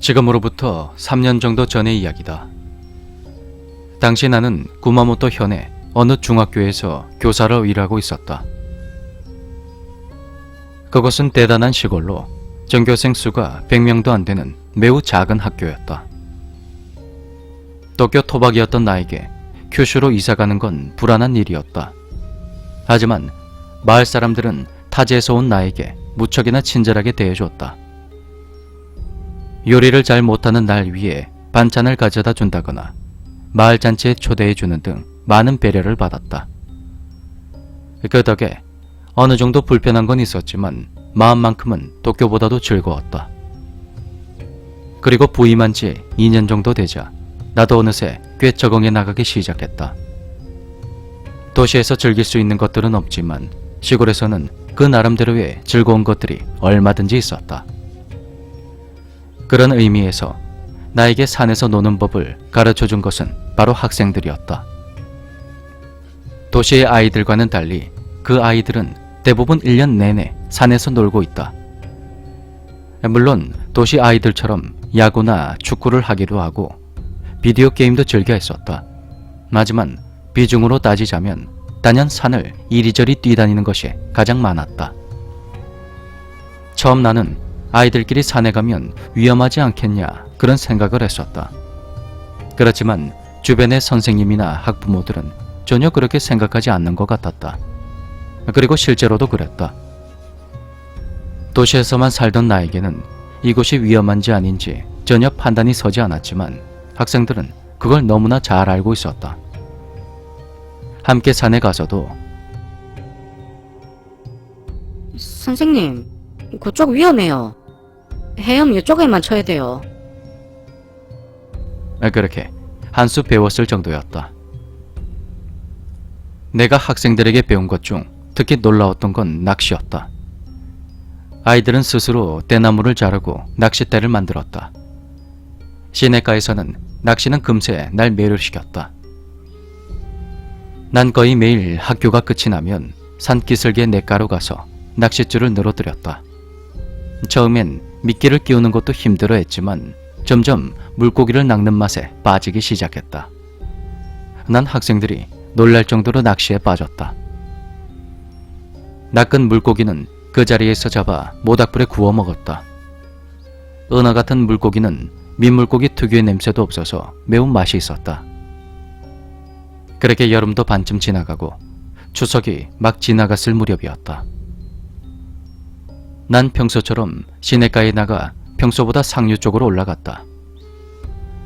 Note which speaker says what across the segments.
Speaker 1: 지금으로부터 3년 정도 전의 이야기다. 당시 나는 구마모토 현의 어느 중학교에서 교사로 일하고 있었다. 그것은 대단한 시골로 전교생 수가 100명도 안 되는 매우 작은 학교였다. 도쿄 토박이었던 나에게 큐슈로 이사가는 건 불안한 일이었다. 하지만 마을 사람들은 타지에서 온 나에게 무척이나 친절하게 대해줬다. 요리를 잘 못하는 날 위해 반찬을 가져다 준다거나 마을 잔치에 초대해주는 등 많은 배려를 받았다. 그 덕에 어느 정도 불편한 건 있었지만 마음만큼은 도쿄보다도 즐거웠다. 그리고 부임한 지 2년 정도 되자 나도 어느새 꽤 적응해 나가기 시작했다. 도시에서 즐길 수 있는 것들은 없지만 시골에서는 그 나름대로의 즐거운 것들이 얼마든지 있었다. 그런 의미에서 나에게 산에서 노는 법을 가르쳐준 것은 바로 학생들이었다. 도시의 아이들과는 달리 그 아이들은 대부분 1년 내내 산에서 놀고 있다. 물론 도시 아이들처럼 야구나 축구를 하기도 하고 비디오 게임도 즐겨 했었다. 하지만 비중으로 따지자면 단연 산을 이리저리 뛰다니는 것이 가장 많았다. 처음 나는 아이들끼리 산에 가면 위험하지 않겠냐 그런 생각을 했었다. 그렇지만 주변의 선생님이나 학부모들은 전혀 그렇게 생각하지 않는 것 같았다. 그리고 실제로도 그랬다. 도시에서만 살던 나에게는 이곳이 위험한지 아닌지 전혀 판단이 서지 않았지만 학생들은 그걸 너무나 잘 알고 있었다. 함께 산에 가서도
Speaker 2: 선생님, 그쪽 위험해요. 헤엄 이쪽에만 쳐야 돼요.
Speaker 1: 그렇게 한 수 배웠을 정도였다. 내가 학생들에게 배운 것 중 특히 놀라웠던 건 낚시였다. 아이들은 스스로 대나무를 자르고 낚싯대를 만들었다. 시내가에서는 낚시는 금세 날 매료시켰다. 난 거의 매일 학교가 끝이 나면 산기슭의 냇가로 가서 낚싯줄을 늘어뜨렸다. 처음엔 미끼를 끼우는 것도 힘들어 했지만 점점 물고기를 낚는 맛에 빠지기 시작했다. 난 학생들이 놀랄 정도로 낚시에 빠졌다. 낚은 물고기는 그 자리에서 잡아 모닥불에 구워 먹었다. 은어 같은 물고기는 민물고기 특유의 냄새도 없어서 매운 맛이 있었다. 그렇게 여름도 반쯤 지나가고 추석이 막 지나갔을 무렵이었다. 난 평소처럼 시내가에 나가 평소보다 상류 쪽으로 올라갔다.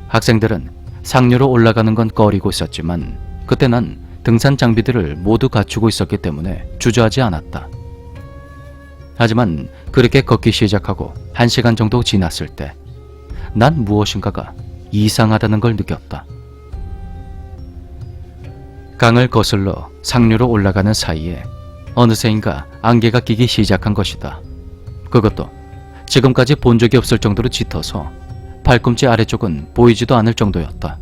Speaker 1: 학생들은 상류로 올라가는 건 꺼리고 있었지만 그때 난 등산 장비들을 모두 갖추고 있었기 때문에 주저하지 않았다. 하지만 그렇게 걷기 시작하고 1시간 정도 지났을 때 난 무엇인가가 이상하다는 걸 느꼈다. 강을 거슬러 상류로 올라가는 사이에 어느새인가 안개가 끼기 시작한 것이다. 그것도 지금까지 본 적이 없을 정도로 짙어서 발꿈치 아래쪽은 보이지도 않을 정도였다.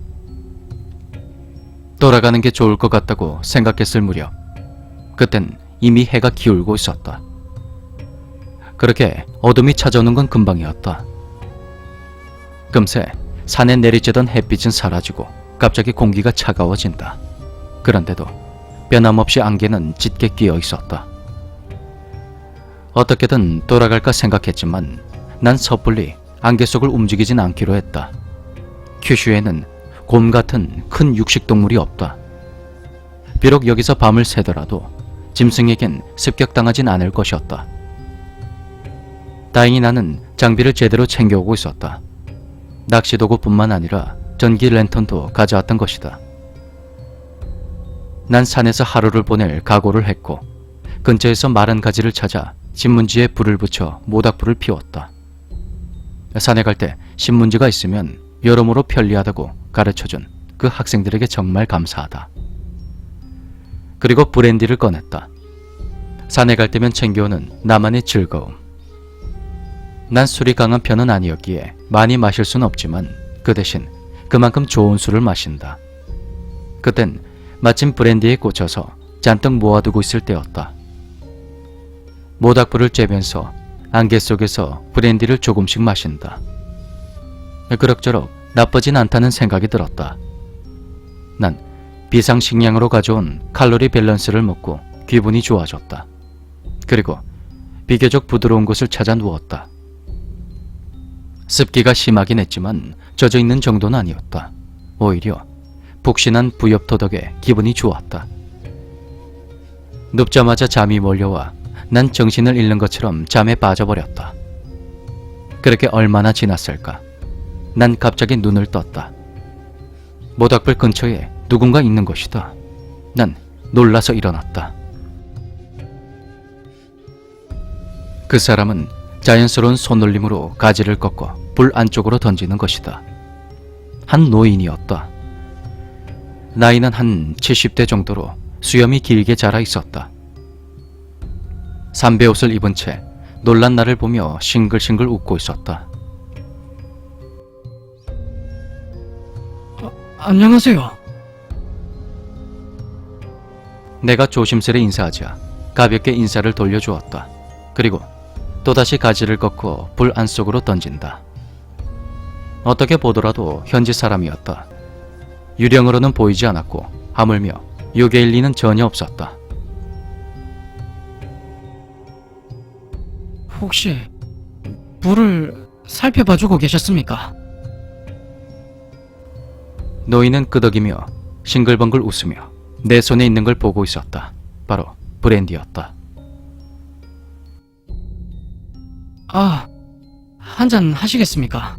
Speaker 1: 돌아가는 게 좋을 것 같다고 생각했을 무렵 그땐 이미 해가 기울고 있었다. 그렇게 어둠이 찾아오는 건 금방이었다. 금세 산에 내리쬐던 햇빛은 사라지고 갑자기 공기가 차가워진다. 그런데도 변함없이 안개는 짙게 끼어 있었다. 어떻게든 돌아갈까 생각했지만 난 섣불리 안개 속을 움직이진 않기로 했다. 큐슈에는 곰 같은 큰 육식동물이 없다. 비록 여기서 밤을 새더라도 짐승에겐 습격당하진 않을 것이었다. 다행히 나는 장비를 제대로 챙겨오고 있었다. 낚시도구뿐만 아니라 전기 랜턴도 가져왔던 것이다. 난 산에서 하루를 보낼 각오를 했고 근처에서 마른 가지를 찾아 신문지에 불을 붙여 모닥불을 피웠다. 산에 갈 때 신문지가 있으면 여러모로 편리하다고 가르쳐준 그 학생들에게 정말 감사하다. 그리고 브랜디를 꺼냈다. 산에 갈 때면 챙겨오는 나만의 즐거움. 난 술이 강한 편은 아니었기에 많이 마실 수는 없지만 그 대신 그만큼 좋은 술을 마신다. 그땐 마침 브랜디에 꽂혀서 잔뜩 모아두고 있을 때였다. 모닥불을 쬐면서 안개 속에서 브랜디를 조금씩 마신다. 그럭저럭 나쁘진 않다는 생각이 들었다. 난 비상식량으로 가져온 칼로리 밸런스를 먹고 기분이 좋아졌다. 그리고 비교적 부드러운 곳을 찾아 누웠다. 습기가 심하긴 했지만 젖어 있는 정도는 아니었다. 오히려 푹신한 부엽토 덕에 기분이 좋았다. 눕자마자 잠이 몰려와 난 정신을 잃는 것처럼 잠에 빠져버렸다. 그렇게 얼마나 지났을까? 난 갑자기 눈을 떴다. 모닥불 근처에 누군가 있는 것이다. 난 놀라서 일어났다. 그 사람은 자연스러운 손놀림으로 가지를 꺾어 불 안쪽으로 던지는 것이다. 한 노인이었다. 나이는 한 70대 정도로 수염이 길게 자라 있었다. 삼배 옷을 입은 채 놀란 나를 보며 싱글싱글 웃고 있었다.
Speaker 2: 안녕하세요.
Speaker 1: 내가 조심스레 인사하자 가볍게 인사를 돌려주었다. 그리고 또다시 가지를 꺾고 불 안속으로 던진다. 어떻게 보더라도 현지 사람이었다. 유령으로는 보이지 않았고 하물며 요괴일 리는 전혀 없었다.
Speaker 2: 혹시 불을 살펴봐주고 계셨습니까?
Speaker 1: 노인은 끄덕이며 싱글벙글 웃으며 내 손에 있는 걸 보고 있었다. 바로 브랜디였다.
Speaker 2: 아, 한잔 하시겠습니까?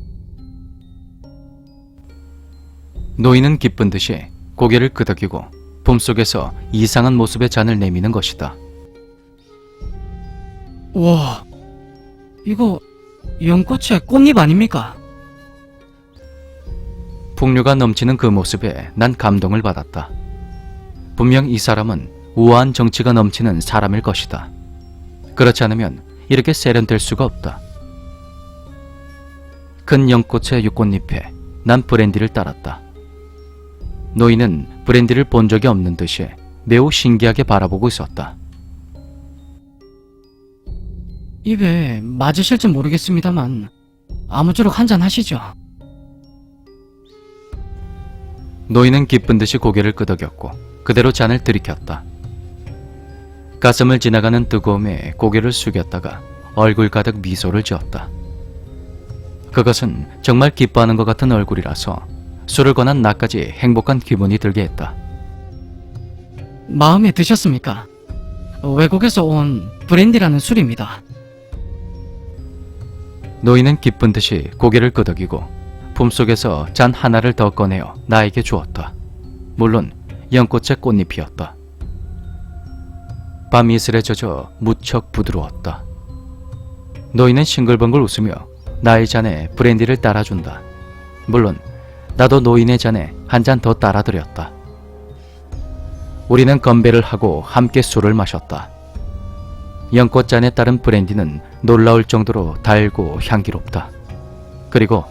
Speaker 1: 노인은 기쁜 듯이 고개를 끄덕이고 품속에서 이상한 모습의 잔을 내미는 것이다.
Speaker 2: 와, 이거 연꽃의 꽃잎 아닙니까?
Speaker 1: 풍류가 넘치는 그 모습에 난 감동을 받았다. 분명 이 사람은 우아한 정치가 넘치는 사람일 것이다. 그렇지 않으면 이렇게 세련될 수가 없다. 큰 연꽃의 꽃잎에 난 브랜디를 따랐다. 노인은 브랜디를 본 적이 없는 듯이 매우 신기하게 바라보고 있었다.
Speaker 2: 입에 맞으실지 모르겠습니다만 아무쪼록 한잔 하시죠.
Speaker 1: 노인은 기쁜 듯이 고개를 끄덕였고 그대로 잔을 들이켰다. 가슴을 지나가는 뜨거움에 고개를 숙였다가 얼굴 가득 미소를 지었다. 그것은 정말 기뻐하는 것 같은 얼굴이라서 술을 권한 나까지 행복한 기분이 들게 했다.
Speaker 2: 마음에 드셨습니까? 외국에서 온 브랜디라는 술입니다.
Speaker 1: 노인은 기쁜 듯이 고개를 끄덕이고 품속에서 잔 하나를 더 꺼내어 나에게 주었다. 물론 연꽃의 꽃잎이었다. 밤 이슬에 젖어 무척 부드러웠다. 노인은 싱글벙글 웃으며 나의 잔에 브랜디를 따라준다. 물론 나도 노인의 잔에 한 잔 더 따라드렸다. 우리는 건배를 하고 함께 술을 마셨다. 연꽃잔에 따른 브랜디는 놀라울 정도로 달고 향기롭다. 그리고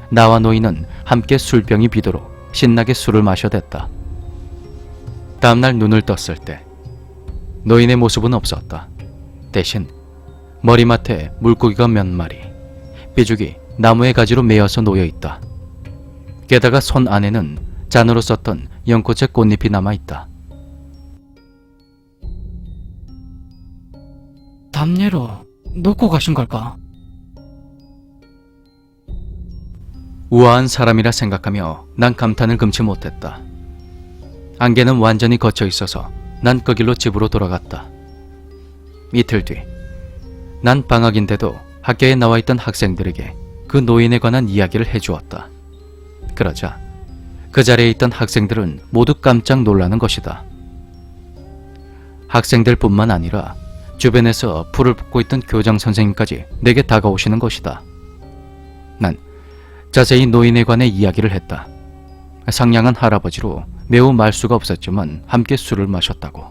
Speaker 1: 나와 노인은 함께 술병이 비도록 신나게 술을 마셔댔다. 다음날 눈을 떴을 때 노인의 모습은 없었다. 대신 머리맡에 물고기가 몇 마리, 삐죽이 나무의 가지로 메어서 놓여있다. 게다가 손 안에는 잔으로 썼던 연꽃의 꽃잎이 남아있다.
Speaker 2: 담례로 놓고 가신 걸까?
Speaker 1: 우아한 사람이라 생각하며 난 감탄을 금치 못했다. 안개는 완전히 걷혀 있어서 난 그 길로 집으로 돌아갔다. 이틀 뒤, 난 방학인데도 학교에 나와 있던 학생들에게 그 노인에 관한 이야기를 해주었다. 그러자 그 자리에 있던 학생들은 모두 깜짝 놀라는 것이다. 학생들뿐만 아니라 주변에서 불을 붙고 있던 교장 선생님까지 내게 다가오시는 것이다. 난 자세히 노인에 관해 이야기를 했다. 상냥한 할아버지로 매우 말수가 없었지만 함께 술을 마셨다고.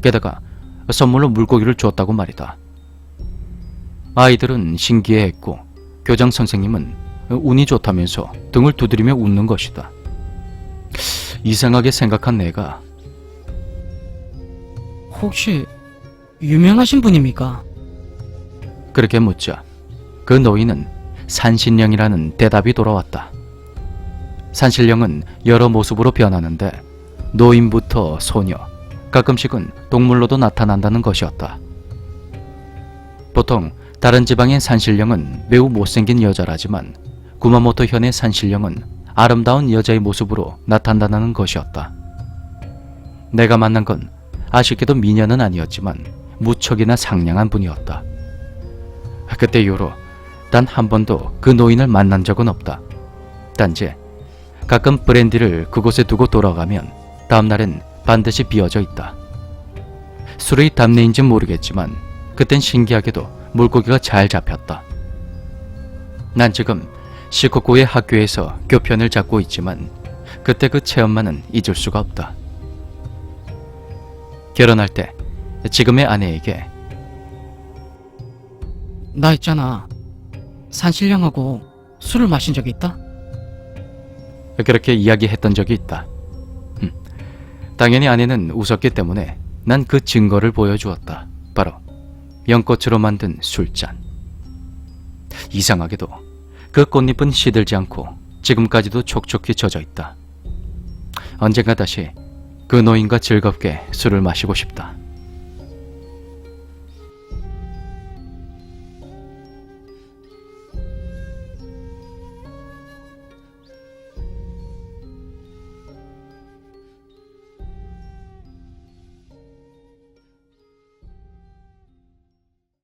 Speaker 1: 게다가 선물로 물고기를 줬다고 말이다. 아이들은 신기해했고 교장 선생님은 운이 좋다면서 등을 두드리며 웃는 것이다. 이상하게 생각한 내가
Speaker 2: 혹시 유명하신 분입니까?
Speaker 1: 그렇게 묻자 그 노인은 산신령이라는 대답이 돌아왔다. 산신령은 여러 모습으로 변하는데 노인부터 소녀, 가끔씩은 동물로도 나타난다는 것이었다. 보통 다른 지방의 산신령은 매우 못생긴 여자라지만 구마모토 현의 산신령은 아름다운 여자의 모습으로 나타난다는 것이었다. 내가 만난 건 아쉽게도 미녀는 아니었지만 무척이나 상냥한 분이었다. 그때 이후로 단 한 번도 그 노인을 만난 적은 없다. 단지 가끔 브랜디를 그곳에 두고 돌아가면 다음날엔 반드시 비어져 있다. 술의 담내인지 모르겠지만 그땐 신기하게도 물고기가 잘 잡혔다. 난 지금 시코쿠의 학교에서 교편을 잡고 있지만 그때 그 체험만은 잊을 수가 없다. 결혼할 때 지금의 아내에게
Speaker 2: 나 있잖아. 산신령하고 술을 마신 적이 있다?
Speaker 1: 그렇게 이야기했던 적이 있다. 당연히 아내는 웃었기 때문에 난 그 증거를 보여주었다. 바로 연꽃으로 만든 술잔. 이상하게도 그 꽃잎은 시들지 않고 지금까지도 촉촉히 젖어 있다. 언젠가 다시 그 노인과 즐겁게 술을 마시고 싶다.